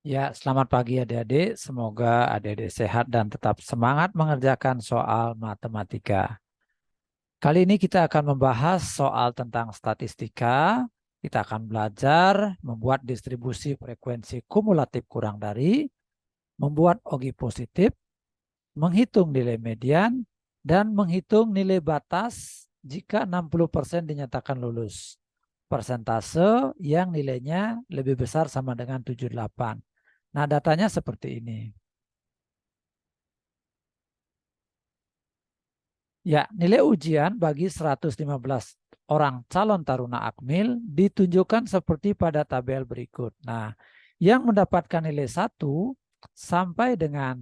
Ya, selamat pagi adik-adik. Semoga adik-adik sehat dan tetap semangat mengerjakan soal matematika. Kali ini kita akan membahas soal tentang statistika. Kita akan belajar membuat distribusi frekuensi kumulatif kurang dari, membuat OGI positif, menghitung nilai median, dan menghitung nilai batas jika 60% dinyatakan lulus. Persentase yang nilainya lebih besar sama dengan 78. Nah, datanya seperti ini. Ya, nilai ujian bagi 115 orang calon taruna Akmil ditunjukkan seperti pada tabel berikut. Nah, yang mendapatkan nilai 1 sampai dengan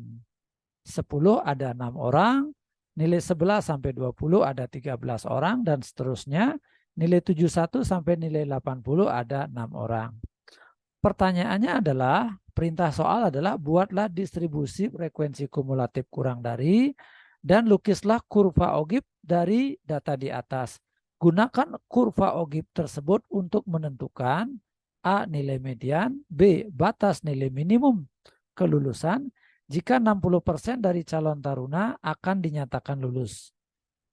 10 ada 6 orang, nilai 11 sampai 20 ada 13 orang, dan seterusnya. Nilai 71 sampai nilai 80 ada 6 orang. Pertanyaannya adalah, perintah soal adalah buatlah distribusi frekuensi kumulatif kurang dari dan lukislah kurva OGIP dari data di atas. Gunakan kurva OGIP tersebut untuk menentukan A. Nilai median, B. Batas nilai minimum kelulusan jika 60% dari calon taruna akan dinyatakan lulus.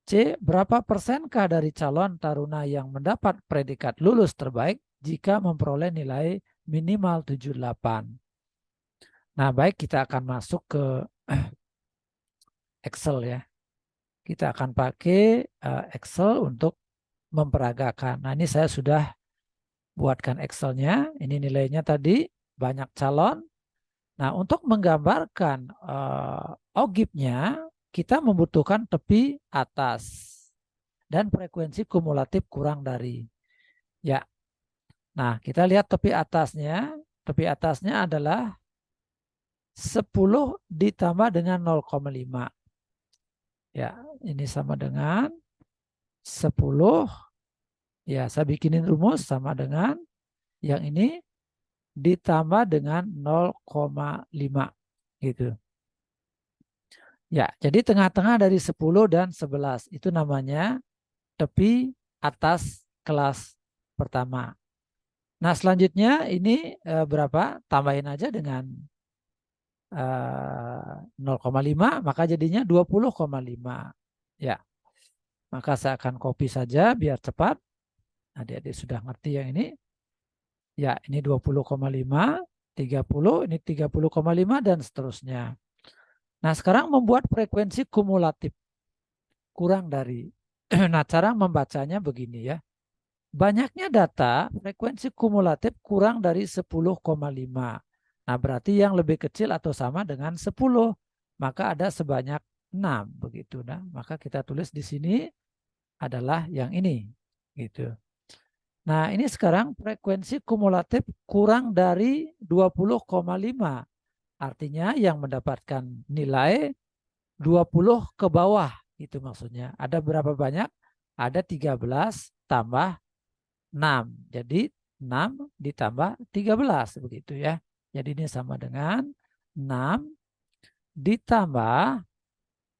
C. Berapa persenkah dari calon taruna yang mendapat predikat lulus terbaik jika memperoleh nilai minimal 78. Nah, baik, kita akan masuk ke Excel ya. Kita akan pakai Excel untuk memperagakan. Nah, ini saya sudah buatkan Excelnya. Ini nilainya tadi, banyak calon. Nah, untuk menggambarkan OGIP-nya, kita membutuhkan tepi atas dan frekuensi kumulatif kurang dari. Ya, nah kita lihat tepi atasnya. Tepi atasnya adalah 10 ditambah dengan 0,5. Ya, ini sama dengan 10. Ya, saya bikinin rumus sama dengan yang ini ditambah dengan 0,5 gitu. Ya, jadi tengah-tengah dari 10 dan 11 itu namanya tepi atas kelas pertama. Nah, selanjutnya ini berapa? Tambahin aja dengan 0,5, maka jadinya 20,5. Ya, maka saya akan copy saja biar cepat. Adik-adik sudah ngerti yang ini. Ya, ini 20,5, 30, ini 30,5 dan seterusnya. Nah, sekarang membuat frekuensi kumulatif kurang dari. Nah, cara membacanya begini ya. Banyaknya data, frekuensi kumulatif kurang dari 10,5. Nah, berarti yang lebih kecil atau sama dengan 10. Maka ada sebanyak 6 begitu. Nah, maka kita tulis di sini adalah yang ini gitu. Nah, ini sekarang frekuensi kumulatif kurang dari 20,5. Artinya yang mendapatkan nilai 20 ke bawah. Itu maksudnya. Ada berapa banyak? Ada 13 tambah 6. Jadi 6 ditambah 13 begitu ya. Jadi ini sama dengan 6 ditambah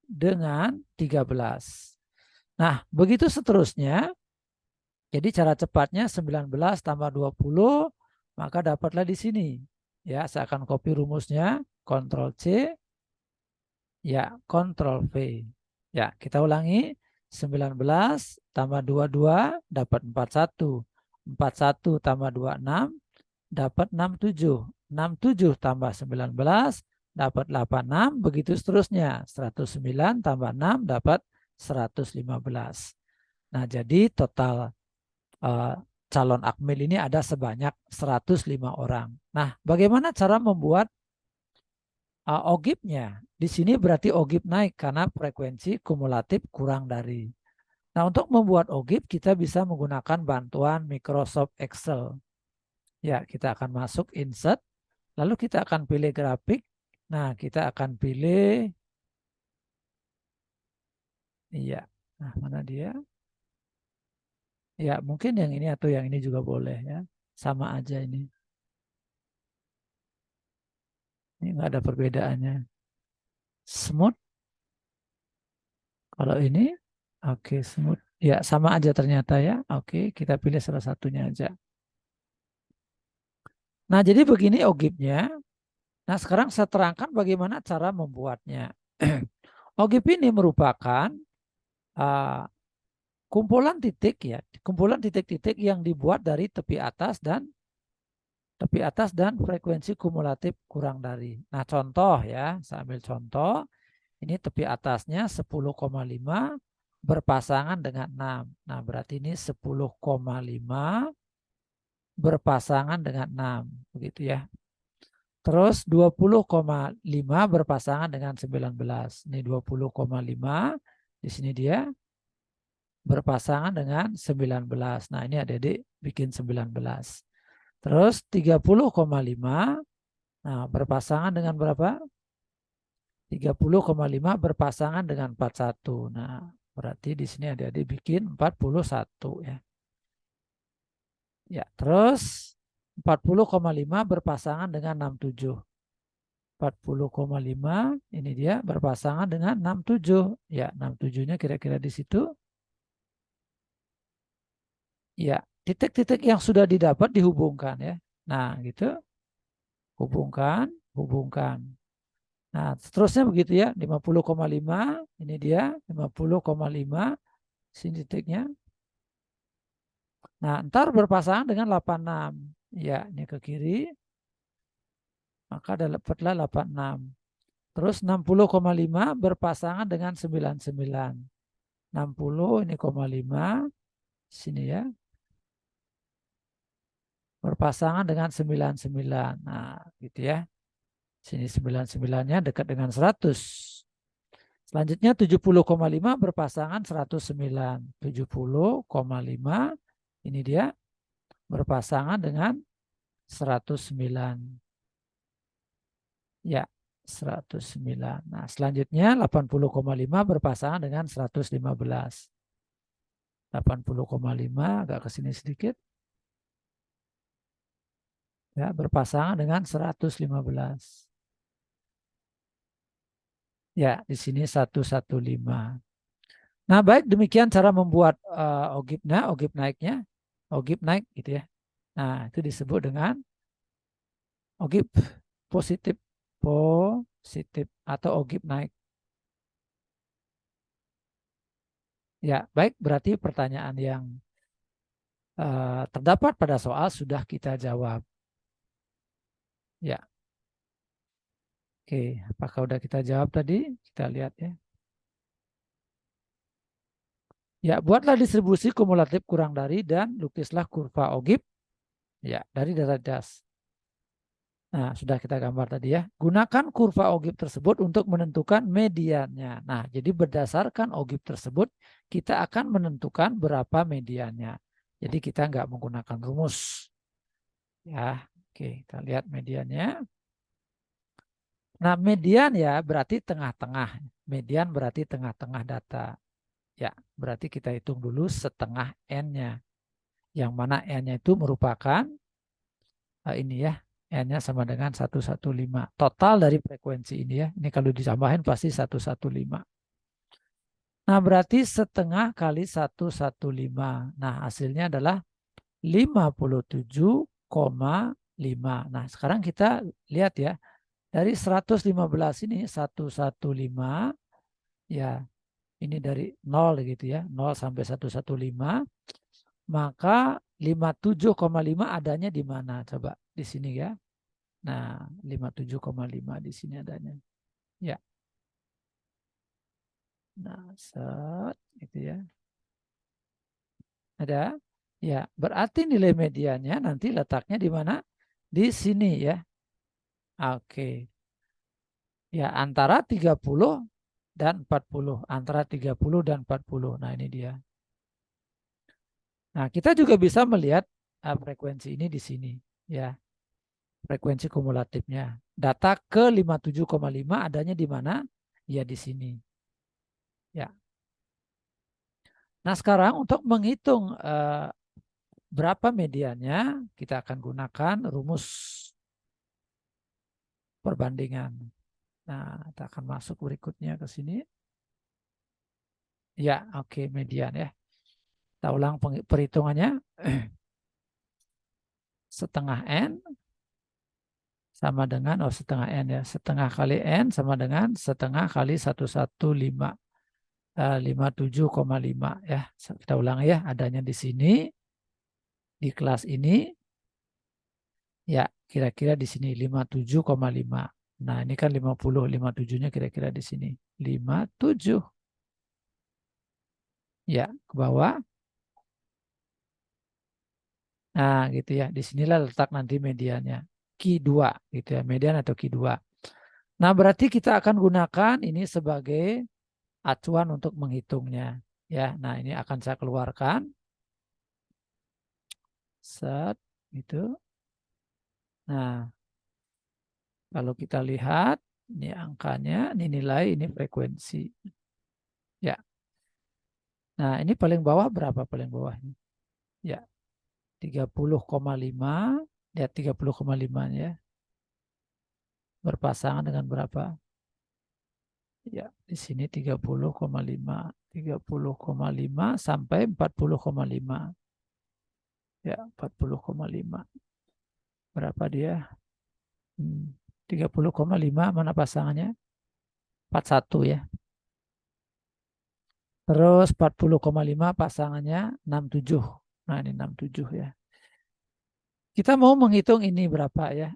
dengan 13. Nah, begitu seterusnya. Jadi cara cepatnya 19 tambah 20, maka dapatlah di sini. Ya, saya akan copy rumusnya, Ctrl C, ya, Ctrl V. Ya, kita ulangi, 19 tambah 22 dapat 41. 41 tambah 26 dapat 67. 67 tambah 19 dapat 86, begitu seterusnya. 109 tambah 6 dapat 115. Nah, jadi total calon Akmil ini ada sebanyak 105 orang. Nah, bagaimana cara membuat OGIP-nya? Di sini berarti OGIP naik karena frekuensi kumulatif kurang dari. Nah, untuk membuat OGIP kita bisa menggunakan bantuan Microsoft Excel. Ya, kita akan masuk insert, lalu kita akan pilih grafik. Nah, kita akan pilih, iya, nah mana dia? Ya, mungkin yang ini atau yang ini juga boleh ya. Sama aja ini. Ini nggak ada perbedaannya. Smooth. Kalau ini, oke, smooth. Ya, sama aja ternyata ya. Oke, kita pilih salah satunya aja. Nah, jadi begini OGIP-nya. Nah, sekarang saya terangkan bagaimana cara membuatnya. OGIP ini merupakan uh, kumpulan titik ya, kumpulan titik-titik yang dibuat dari tepi atas dan frekuensi kumulatif kurang dari. Nah, contoh ya, saya ambil contoh. Ini tepi atasnya 10,5 berpasangan dengan 6. Nah, berarti ini 10,5 berpasangan dengan 6, begitu ya. Terus 20,5 berpasangan dengan 19. Ini 20,5. Di sini dia berpasangan dengan 19. Nah, ini adik-adik bikin 19. Terus 30,5. Nah, berpasangan dengan berapa? 30,5 berpasangan dengan 41. Nah, berarti di sini adik-adik bikin 41 ya. Ya, terus 40,5 berpasangan dengan 67. 40,5 ini dia berpasangan dengan 67. Ya, 67-nya kira-kira di situ. Ya, titik-titik yang sudah didapat dihubungkan ya. Nah, gitu. Hubungkan, hubungkan. Nah, seterusnya begitu ya. 50,5 ini dia 50,5 sini titiknya. Nah, ntar berpasangan dengan 86. Ya, ini ke kiri. Maka dapatlah 86. Terus 60,5 berpasangan dengan 99. 60 ini 0,5 sini ya. Berpasangan dengan 99. Nah, gitu ya. Sini 99-nya dekat dengan 100. Selanjutnya 70,5 berpasangan 109. 70,5 ini dia berpasangan dengan 109. Ya, 109. Nah, selanjutnya 80,5 berpasangan dengan 115. 80,5 agak ke sini sedikit. Ya, berpasangan dengan 115. Ya, di sini 115. Nah, baik demikian cara membuat ogib naiknya. Ogib naik gitu ya. Nah, itu disebut dengan ogib positif. Positif atau ogib naik. Ya, baik berarti pertanyaan yang terdapat pada soal sudah kita jawab. Ya, oke. Apakah udah kita jawab tadi? Kita lihat ya. Ya, buatlah distribusi kumulatif kurang dari dan lukislah kurva ogib ya dari data das. Nah, sudah kita gambar tadi ya. Gunakan kurva ogib tersebut untuk menentukan mediannya. Nah, jadi berdasarkan ogib tersebut, kita akan menentukan berapa mediannya. Jadi kita nggak menggunakan rumus. Ya, oke, kita lihat mediannya. Nah, median ya berarti tengah-tengah. Median berarti tengah-tengah data. Ya, berarti kita hitung dulu setengah N-nya. Yang mana N-nya itu merupakan ini ya, N-nya sama dengan 115. Total dari frekuensi ini ya. Ini kalau ditambahin pasti 115. Nah, berarti setengah kali 115. Nah, hasilnya adalah 57,5. Nah, sekarang kita lihat ya. Dari 115 ini 115 ya. Ini dari 0 gitu ya. 0 sampai 115. Maka 57,5 adanya di mana? Coba di sini ya. Nah, 57,5 di sini adanya. Ya. Nah, set gitu ya. Ada? Ya, berarti nilai mediannya nanti letaknya di mana? Di sini ya. Oke. Ya, antara 30 dan 40. Antara 30 dan 40. Nah, ini dia. Nah, kita juga bisa melihat frekuensi ini di sini ya. Frekuensi kumulatifnya. Data ke 57,5 adanya di mana? Ya, di sini. Ya. Nah, sekarang untuk menghitung berapa mediannya, kita akan gunakan rumus perbandingan. Nah, kita akan masuk berikutnya ke sini. Ya, oke, median ya. Kita ulang perhitungannya. Setengah N sama dengan, setengah N ya. Setengah kali N sama dengan setengah kali 115. 57,5 ya. Kita ulang ya, adanya di sini, di kelas ini, ya kira-kira di sini 57,5. Nah ini kan 50, 57-nya kira-kira di sini. 57. Ya, ke bawah. Nah gitu ya, disinilah letak nanti mediannya. Q2 gitu ya, median atau Q2. Nah berarti kita akan gunakan ini sebagai acuan untuk menghitungnya. Ya, nah ini akan saya keluarkan. Set, gitu. Nah, kalau kita lihat, ini angkanya, ini nilai, ini frekuensi. Ya. Nah, ini paling bawah berapa paling bawahnya? Ya, 30,5. Lihat 30,5 ya. Berpasangan dengan berapa? Ya, di sini 30,5. 30,5 sampai 40,5. Ya, 40,5. Berapa dia? 30,5 mana pasangannya? 41 ya. Terus 40,5 pasangannya 67. Nah ini 67 ya. Kita mau menghitung ini berapa ya.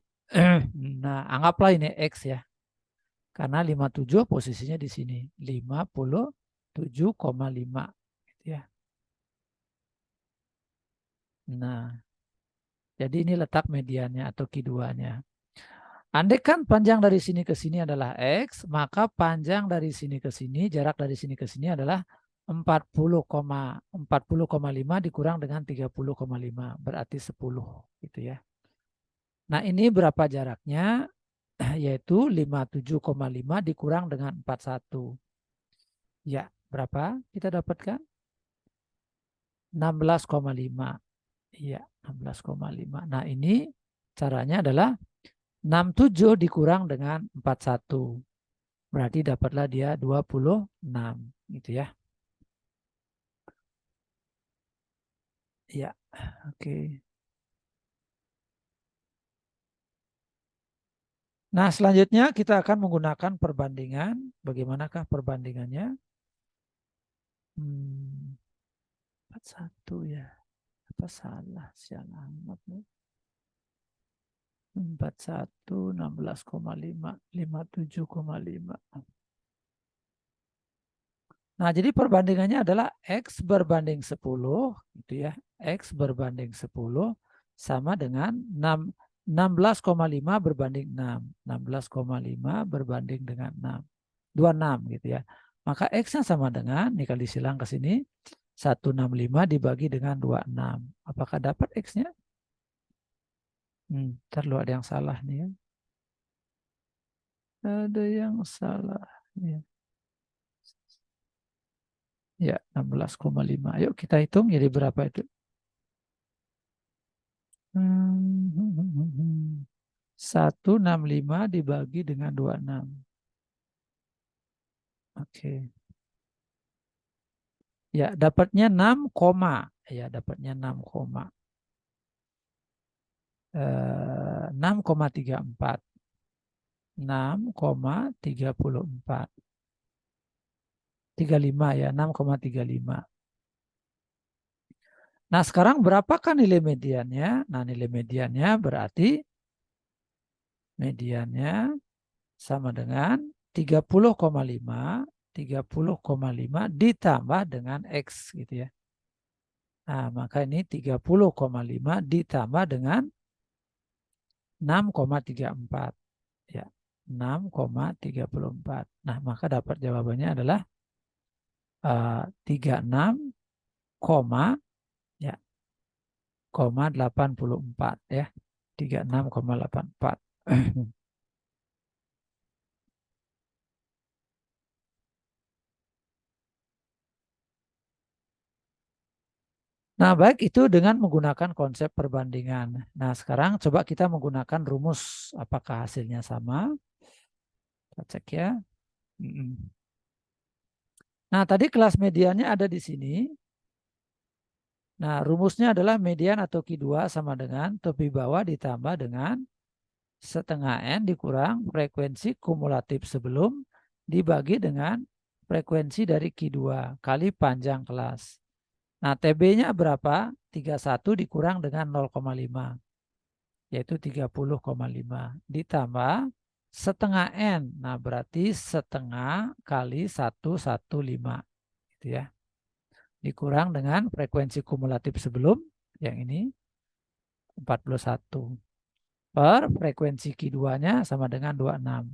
Nah anggaplah ini X ya. Karena 57 posisinya di sini. 57,5. Gitu ya. Nah jadi ini letak mediannya atau Q2-nya. Andai kan panjang dari sini ke sini adalah X, maka panjang dari sini ke sini, jarak dari sini ke sini adalah 40,5 dikurang dengan 30,5 berarti 10 gitu ya. Nah, ini berapa jaraknya? Yaitu 57,5 dikurang dengan 41. Ya, berapa kita dapatkan? 16,5. Iya, 16,5. Nah, ini caranya adalah 67 dikurang dengan 41. Berarti dapatlah dia 26 gitu ya. Iya, oke. Nah, selanjutnya kita akan menggunakan perbandingan. Bagaimanakah perbandingannya? 41 ya. Apa salah? Sialan amat. 41, 16,5, 57,5. Nah, jadi perbandingannya adalah X berbanding 10, gitu ya. X berbanding 10 sama dengan 16,5 berbanding 6. 16,5 berbanding dengan 6. 26 gitu ya. Maka X-nya sama dengan, nih kalau disilang ke sini, 165 dibagi dengan 26. Apakah dapat X-nya? Ntar lu ada yang salah nih ya. Ada yang salah. Ya. Ya, 16,5. Ayo kita hitung jadi berapa itu? 165 dibagi dengan 26. Oke. Ya, dapatnya 6, ya dapatnya 6, 6,34. 6,34. 35 ya, 6,35. Nah, sekarang berapakah nilai mediannya? Nah, nilai mediannya berarti mediannya sama dengan 30,5 ditambah dengan X gitu ya. Nah, maka ini 30,5 ditambah dengan 6,34 ya. 6,34. Nah, maka dapat jawabannya adalah 36, ya, 84 ya. 36,84. Nah, baik itu dengan menggunakan konsep perbandingan. Nah, sekarang coba kita menggunakan rumus. Apakah hasilnya sama? Kita cek ya. Nah, tadi kelas mediannya ada di sini. Nah, rumusnya adalah median atau Q2 sama dengan tepi bawah ditambah dengan setengah N dikurang frekuensi kumulatif sebelum dibagi dengan frekuensi dari Q2 kali panjang kelas. Nah, TB-nya berapa? 31 dikurang dengan 0,5, yaitu 30,5. Ditambah setengah N. Nah, berarti setengah kali 115. Gitu ya. Dikurang dengan frekuensi kumulatif sebelum, yang ini 41. Per frekuensi Q2-nya sama dengan 26.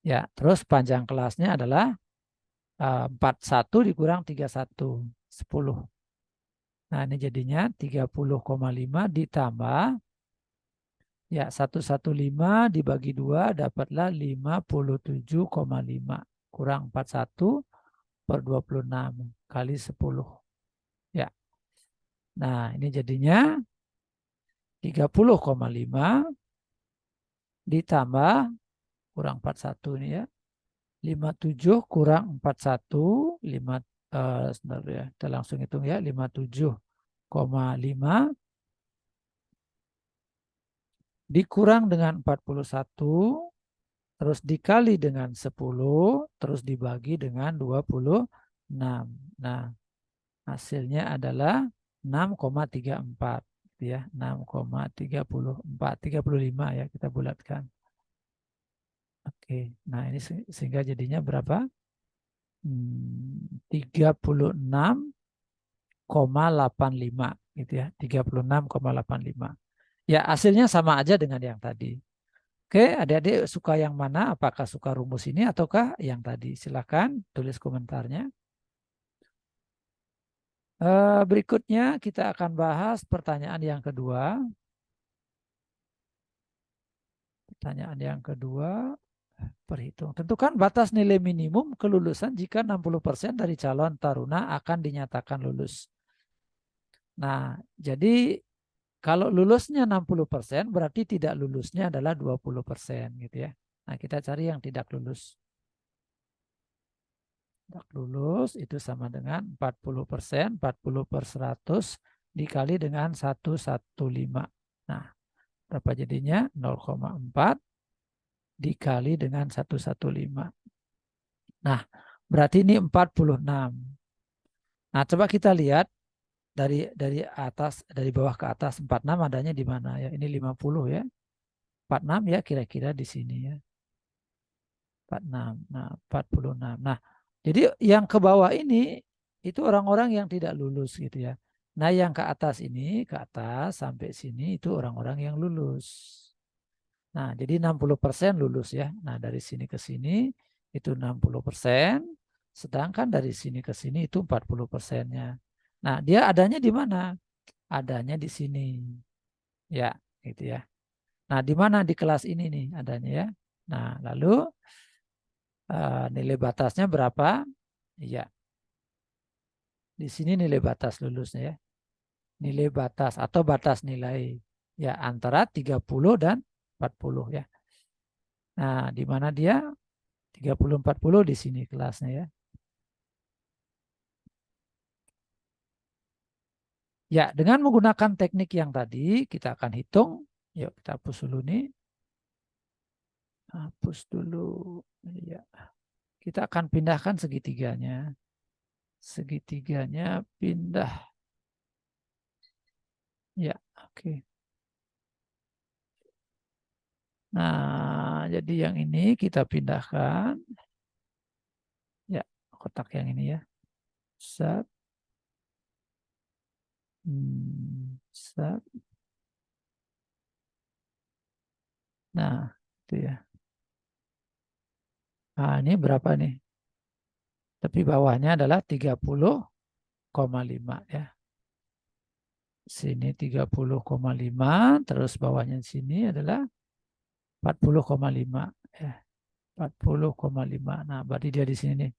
Ya, terus panjang kelasnya adalah 41 dikurang 31, 10. Nah, ini jadinya 30,5 ditambah ya 115 dibagi 2 dapatlah 57,5 kurang 41 per 26 kali 10. Ya. Nah, ini jadinya 30,5 ditambah kurang 41 ini ya. 57 kurang 41, 5 sebentar ya. Kita langsung hitung ya, 57,5 dikurang dengan 41 terus dikali dengan 10 terus dibagi dengan 26. Nah, hasilnya adalah 6,34 ya, 6,34 35 ya kita bulatkan. Oke. Nah, ini sehingga jadinya berapa? 36,85 gitu ya, 36,85. Ya, hasilnya sama aja dengan yang tadi. Oke, adik-adik suka yang mana? Apakah suka rumus ini ataukah yang tadi? Silakan tulis komentarnya. Berikutnya kita akan bahas pertanyaan yang kedua. Pertanyaan yang kedua, perhitung. Tentukan batas nilai minimum kelulusan jika 60% dari calon taruna akan dinyatakan lulus. Nah, jadi kalau lulusnya 60% berarti tidak lulusnya adalah 20% gitu ya. Nah, kita cari yang tidak lulus. Tidak lulus itu sama dengan 40%, 40 per 100 dikali dengan 115. Nah, berapa jadinya? 0,4 dikali dengan 115. Nah, berarti ini 46. Nah, coba kita lihat dari atas, dari bawah ke atas 46 adanya di mana ya? Ini 50 ya. 46 ya kira-kira di sini ya. 46. Nah, 46. Nah, jadi yang ke bawah ini itu orang-orang yang tidak lulus gitu ya. Nah, yang ke atas ini, ke atas sampai sini itu orang-orang yang lulus. Nah, jadi 60% lulus ya. Nah, dari sini ke sini itu 60%, sedangkan dari sini ke sini itu 40%-nya. Nah, dia adanya di mana? Adanya di sini. Ya, gitu ya. Nah, di mana di kelas ini nih adanya ya. Nah, lalu nilai batasnya berapa? Iya. Di sini nilai batas lulusnya ya. Nilai batas atau batas nilai ya antara 30 dan 40 ya. Nah, di mana dia? 30 40 di sini kelasnya ya. Ya, dengan menggunakan teknik yang tadi kita akan hitung. Yuk kita hapus dulu nih. Hapus dulu. Ya. Kita akan pindahkan segitiganya. Segitiganya pindah. Ya, oke. Nah, jadi yang ini kita pindahkan. Ya, kotak yang ini ya. Set. Set. Nah, itu ya. Nah, ini berapa nih? Tapi bawahnya adalah 30,5 ya. Sini 30,5, terus bawahnya sini adalah 40,5 ya. 40,5. Nah, berarti dia di sini nih.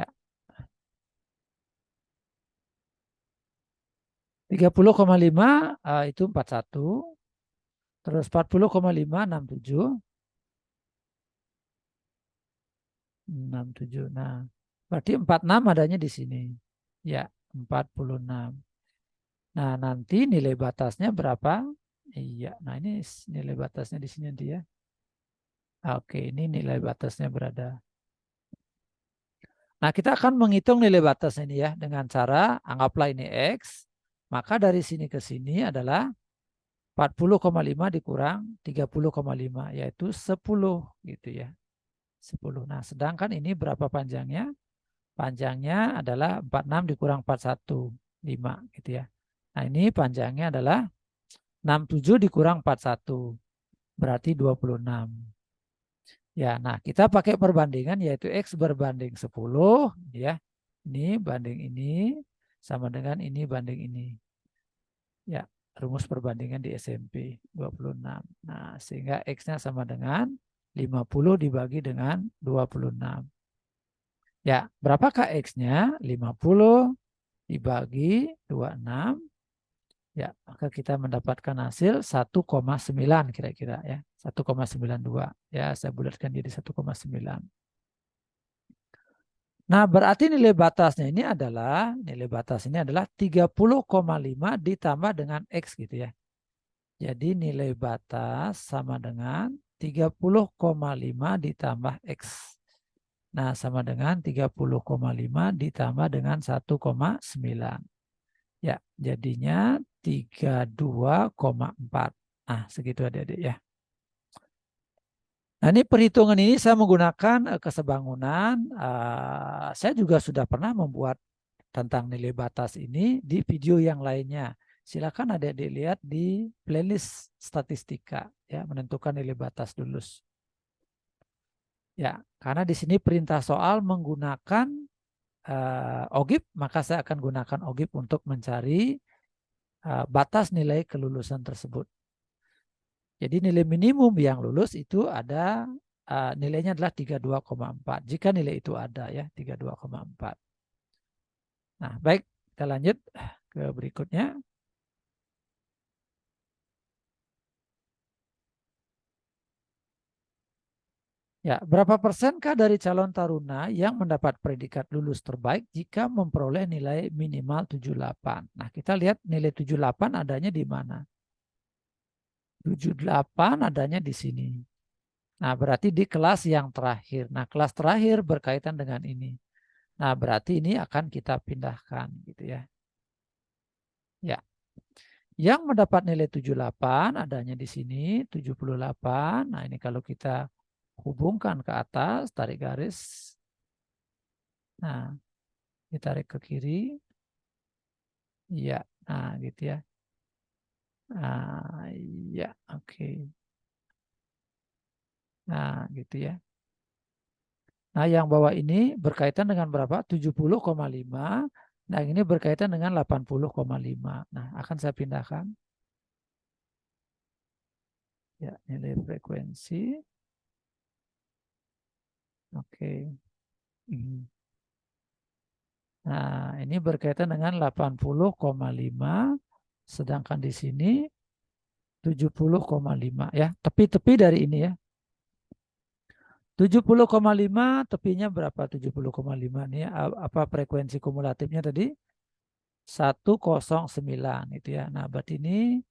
Ya. 30,5 itu 41. Terus 40,5 67. 67. Nah, berarti 46 adanya di sini. Ya, 46. Nah, nanti nilai batasnya berapa? Iya, nah ini nilai batasnya di sini nanti ya. Oke, ini nilai batasnya berada. Nah, kita akan menghitung nilai batas ini ya dengan cara anggaplah ini X, maka dari sini ke sini adalah 40,5 dikurang 30,5 yaitu 10 gitu ya. 10. Nah, sedangkan ini berapa panjangnya? Panjangnya adalah 46 dikurang 41, 5 gitu ya. Nah, ini panjangnya adalah 67 dikurang 41, berarti 26. Ya, nah kita pakai perbandingan yaitu X berbanding 10 ya. Ini banding ini sama dengan ini banding ini. Ya, rumus perbandingan di SMP 26. Nah, sehingga X-nya sama dengan 50 dibagi dengan 26. Ya, berapakah X-nya? 50 dibagi 26. Ya, maka kita mendapatkan hasil 1,9 kira-kira ya. 1,92. Ya, saya bulatkan jadi 1,9. Nah, berarti nilai batasnya ini adalah 30,5 ditambah dengan X gitu ya. Jadi nilai batas sama dengan 30,5 ditambah X. Nah, sama dengan 30,5 ditambah dengan 1,9. Ya, jadinya 32,4. Nah, segitu adik-adik ya. Nah, ini perhitungan ini saya menggunakan kesebangunan. Saya juga sudah pernah membuat tentang nilai batas ini di video yang lainnya. Silakan adik-adik lihat di playlist statistika ya, menentukan nilai batas lulus. Ya, karena di sini perintah soal menggunakan OGIP, maka saya akan gunakan OGIP untuk mencari batas nilai kelulusan tersebut. Jadi nilai minimum yang lulus itu ada nilainya adalah 32,4. Jika nilai itu ada ya, 32,4. Nah, baik, kita lanjut ke berikutnya. Ya, berapa persenkah dari calon taruna yang mendapat predikat lulus terbaik jika memperoleh nilai minimal 78? Nah, kita lihat nilai 78 adanya di mana? 78 adanya di sini. Nah, berarti di kelas yang terakhir. Nah, kelas terakhir berkaitan dengan ini. Nah, berarti ini akan kita pindahkan gitu ya. Ya. Yang mendapat nilai 78 adanya di sini 78. Nah, ini kalau kita hubungkan ke atas, tarik garis. Nah, ditarik ke kiri. Iya, nah gitu ya. Ya, oke. Nah, gitu ya. Nah, yang bawah ini berkaitan dengan berapa? 70,5. Nah, ini berkaitan dengan 80,5. Nah, akan saya pindahkan. Ya, nilai frekuensi. Oke. Nah, ini berkaitan dengan 80,5. Sedangkan di sini 70,5 ya. Tepi-tepi dari ini ya. 70,5 tepinya berapa? 70,5 nih apa frekuensi kumulatifnya tadi? 109 itu ya. Nah, berarti ini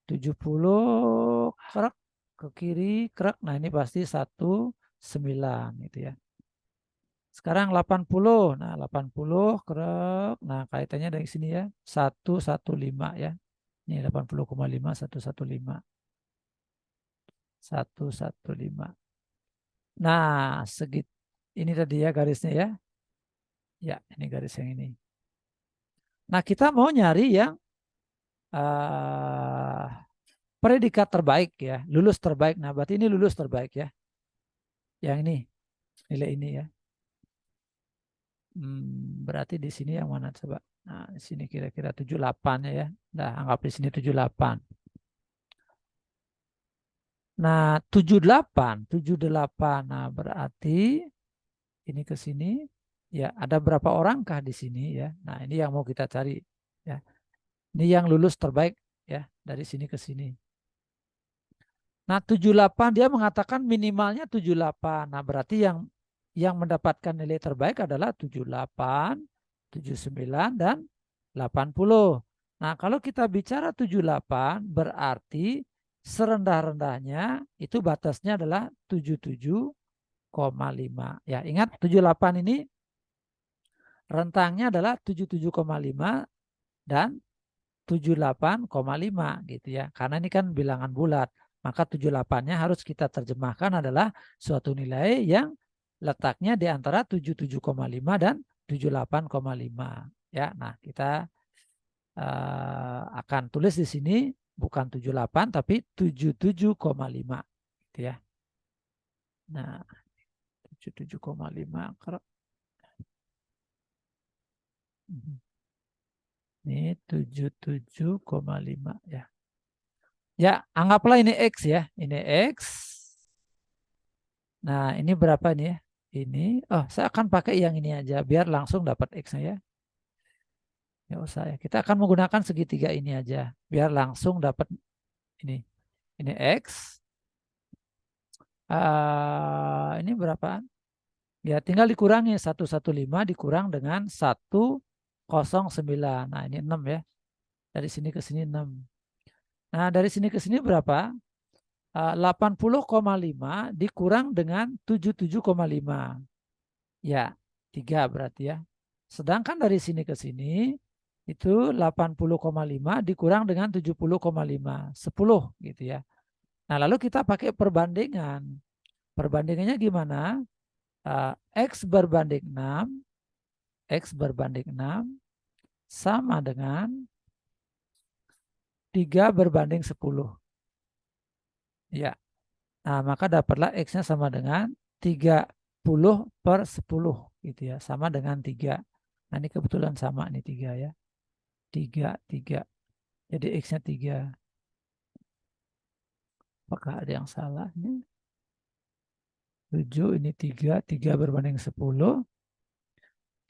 70 krek ke kiri krek. Nah, ini pasti 19 itu ya. Sekarang 80. Nah, 80 krek. Nah, kaitannya dari sini ya. 115 ya. Ini 80,5 115. 115. Nah, segit ini tadi ya garisnya ya. Ya, ini garis yang ini. Nah, kita mau nyari yang predikat terbaik ya, lulus terbaik. Nah, berarti ini lulus terbaik ya. Yang ini, nilai ini ya. Berarti di sini yang mana coba? Nah, di sini kira-kira 78 ya. Nah, anggap di sini 78. Nah, 78. Nah, berarti ini ke sini ya, ada berapa orangkah di sini ya? Nah, ini yang mau kita cari ya. Ini yang lulus terbaik ya, dari sini ke sini. Nah, 78 dia mengatakan minimalnya 78. Nah, berarti yang mendapatkan nilai terbaik adalah 78, 79 dan 80. Nah, kalau kita bicara 78 berarti serendah-rendahnya itu batasnya adalah 77,5. Ya, ingat 78 ini rentangnya adalah 77,5 dan 78,5 gitu ya. Karena ini kan bilangan bulat. Maka 78-nya harus kita terjemahkan adalah suatu nilai yang letaknya di antara 77,5 dan 78,5. Ya, nah kita akan tulis di sini bukan 78 tapi 77,5 gitu ya. Nah, 77,5 ini 77,5 ya. Ya, anggaplah ini X ya. Ini X. Nah, ini berapa nih ya? Ini, oh saya akan pakai yang ini aja biar langsung dapat X-nya ya. Ya usah ya. Kita akan menggunakan segitiga ini aja biar langsung dapat ini. Ini X. Ini berapaan? Ya tinggal dikurangi 115 dikurang dengan 109. Nah, ini 6 ya. Dari sini ke sini 6. Nah, dari sini ke sini berapa? 80,5 dikurang dengan 77,5. Ya, 3 berarti ya. Sedangkan dari sini ke sini itu 80,5 dikurang dengan 70,5. 10 gitu ya. Nah, lalu kita pakai perbandingan. Perbandingannya gimana? X berbanding 6. X berbanding 6 sama dengan 3 berbanding 10. Ya. Nah, maka dapatlah X-nya sama dengan 30/10 gitu ya. Sama dengan 3. Nah, ini kebetulan sama nih 3 ya. 3, 3. Jadi X-nya 3. Apakah ada yang salah? Ini 7, ini 3. 3 berbanding 10.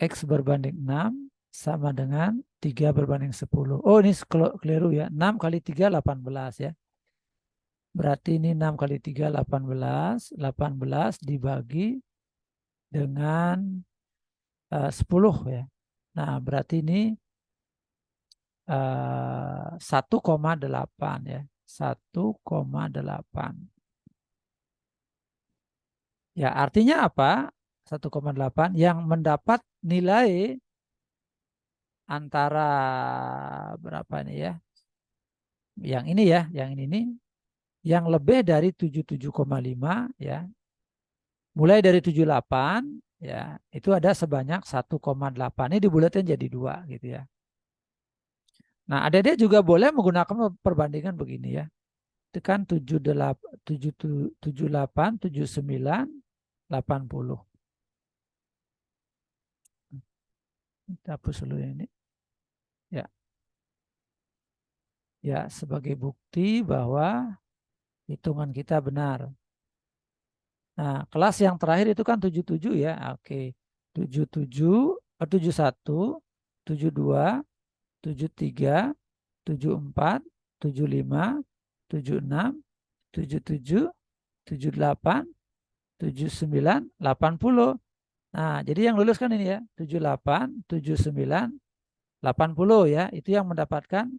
X berbanding 6 sama dengan 3 berbanding 10. Oh, ini keliru ya. 6 kali 3, 18 ya. Berarti ini 6 kali 3, 18. 18 dibagi dengan 10 ya. Nah, berarti ini 1,8 ya. 1,8. Ya, artinya apa? 1,8 yang mendapat nilai antara berapa nih ya? Yang ini ya, yang ini nih yang lebih dari 77,5 ya. Mulai dari 78 ya, itu ada sebanyak 1,8. Ini dibulatin jadi 2 gitu ya. Nah, adik-adik juga boleh menggunakan perbandingan begini ya. Tekan 78, 78, 79, 80. Kita hapus dulu ini. Ya. Ya, sebagai bukti bahwa hitungan kita benar. Nah, kelas yang terakhir itu kan 77 ya. Oke. 77, 71, 72, 73, 74, 75, 76, 77, 78, 79, 80. Nah, jadi yang lulus kan ini ya, 78, 79, 80 ya. Itu yang mendapatkan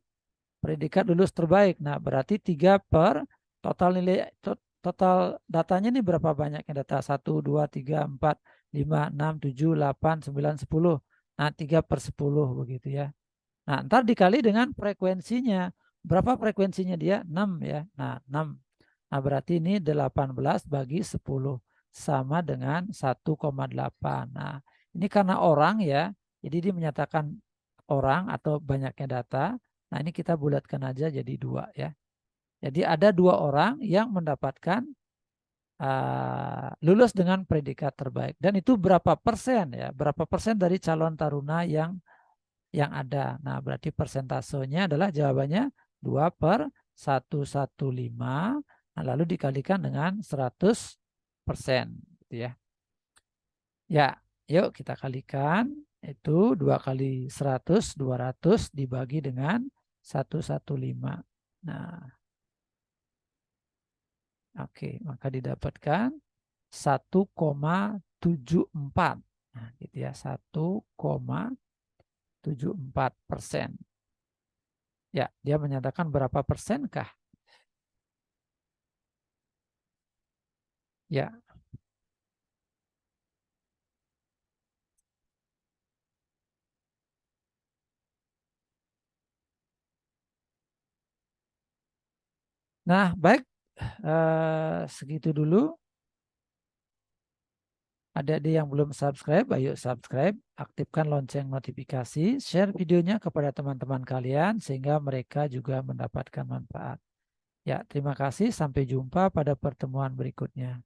predikat lulus terbaik. Nah, berarti 3 per total nilai total datanya ini berapa banyaknya data? 1, 2, 3, 4, 5, 6, 7, 8, 9, 10. Nah, 3 per 10 begitu ya. Nah, ntar dikali dengan frekuensinya. Berapa frekuensinya dia? 6 ya. Nah, 6. Nah, berarti ini 18 bagi 10 sama dengan 1,8. Nah, ini karena orang ya. Jadi dia menyatakan orang atau banyaknya data. Nah, ini kita bulatkan aja jadi 2 ya. Jadi ada 2 orang yang mendapatkan lulus dengan predikat terbaik. Dan itu berapa persen ya? Berapa persen dari calon taruna yang ada. Nah, berarti persentasenya adalah jawabannya 2 per 115. Nah, lalu dikalikan dengan 100%. Gitu ya. Ya, yuk kita kalikan. Itu 2 kali 100, 200 dibagi dengan 115. Nah, oke. Maka didapatkan 1,74. Nah, gitu ya. 1,74%. Ya, dia menyatakan berapa persenkah? Ya. Nah, baik, segitu dulu. Adik-adik yang belum subscribe, ayo subscribe, aktifkan lonceng notifikasi, share videonya kepada teman-teman kalian sehingga mereka juga mendapatkan manfaat. Ya, terima kasih. Sampai jumpa pada pertemuan berikutnya.